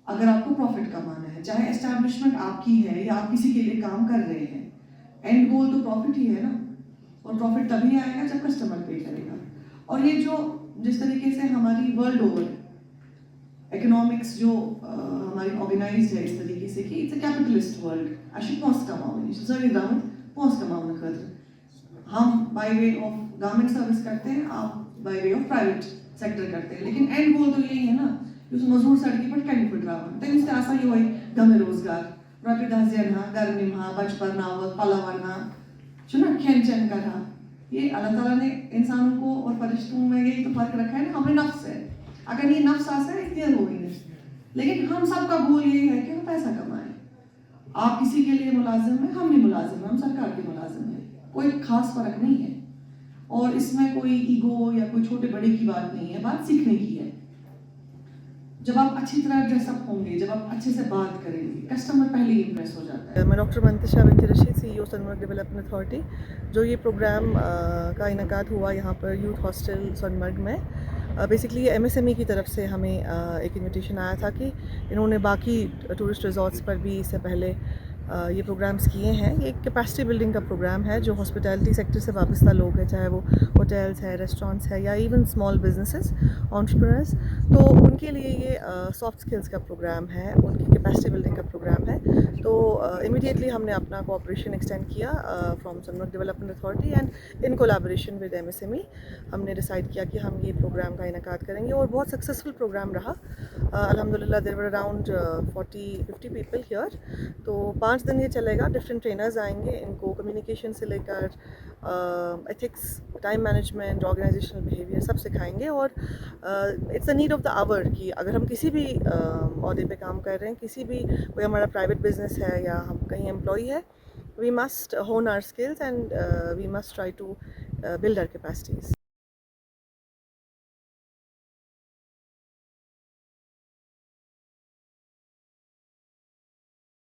اگر آپ کو پروفٹ کمانا ہے، چاہے اسٹیبلشمنٹ آپ کی ہے یا آپ کسی کے لیے کام کر رہے ہیں، اینڈ گول تو پروفٹ ہی ہے نا. اور پروفٹ تبھی آئے گا جب کسٹمر پے کرے گا. اور یہ جو جس طریقے سے ہماری ورلڈ اوور اکنامکس جو ہماری آرگنائزڈ ہے اس طریقے سے کہ اٹس اے کیپٹلسٹ ورلڈ، اَسہِ چھُ پونٛسہٕ کماوٕنۍ، یہِ چھُ سٲری درٛامٕتۍ پونٛسہٕ کماونہٕ خٲطرٕ. ہم by way of government service کرتے ہیں، آپ by way of private sector کرتے ہیں، لیکن اینڈ گول تو یہی ہے نا. یُس مزوٗر سڑکہِ پٮ۪ٹھ کَنہِ پھٕٹراوان تٔمِس تہِ آسان یِہوٚے گامے روزگار، رۄپیہِ دَہ زینہٕ ہا، گرٕ نِمہٕ ہا، بچہٕ پرناوہَکھ، پَلو اَنہٕ ہا، چھُنا کھٮ۪ن چٮ۪ن کرٕ ہا. یہ اللہ تعالیٰ نے انسانوں کو اور فرشتوں میں یہی تو فرق رکھا ہے نا، ہمیں نفس ہے. اگر یہ نفس آتا ہے اتنی ہوگی نہیں. لیکن ہم سب کا گول یہی ہے کہ ہم پیسہ کمائیں. آپ کسی کے لیے ملازم ہیں، ہم بھی ملازم ہیں، ہم سرکار کے ملازم ہیں. کوئی خاص فرق نہیں ہے. اور اس میں کوئی ایگو یا کوئی چھوٹے بڑے کی بات نہیں ہے، بات سیکھنے کی ہے. جب آپ اچھی طرح ڈریس اپ ہوں گے، جب آپ اچھے سے بات کریں گے، کسٹمر پہلے ہی امپریس ہو جاتا ہے. میں ڈاکٹر منتشا بنت رشید، سی ای او سونمرگ ڈیولپمنٹ اتھارٹی. جو یہ پروگرام کا انعقاد ہوا یہاں پر یوتھ ہاسٹل سونمرگ میں، basically M S M E کی طرف سے ہمیں ایک انویٹیشن آیا تھا کہ انہوں نے باقی ٹورسٹ ریزورٹس پر بھی اس سے پہلے یہ پروگرامز کیے ہیں. یہ ایک کیپیسٹی بلڈنگ کا پروگرام ہے جو ہاسپٹیلٹی سیکٹر سے وابستہ لوگ ہیں، چاہے وہ ہوٹلس ہے، ریسٹورینٹس ہے، یا ایون اسمال بزنسز انٹرپرینرز. تو ان کے لیے یہ سافٹ اسکلس کا پروگرام ہے، ان کی کیپیسٹی بلڈنگ کا پروگرام ہے. تو امیڈیٹلی ہم نے اپنا کوآپریشن ایکسٹینڈ کیا from Sonamarg development authority and in collaboration with M S M E. ہم نے ڈیسائیڈ کیا کہ ہم یہ پروگرام کا انعقاد کریں گے، اور بہت سکسیزفل پروگرام رہا. الحمدللہ دیر ور اراؤنڈ 40-50 پیپل ہیئر. تو 5 دن یہ چلے گا. ڈفرینٹ ٹرینرز آئیں گے، ان کو کمیونیکیشن سے لے کر ethics, time management, organisational behaviour سب سکھائیں گے. اور it's a need of the hour کہ اگر ہم کسی بھی عہدے پہ کام کر رہے ہیں، کسی بھی کوئی ہمارا پرائیویٹ بزنس ہے یا ہم کہیں امپلائی ہے، we must hone our skills and we must try to build our capacities.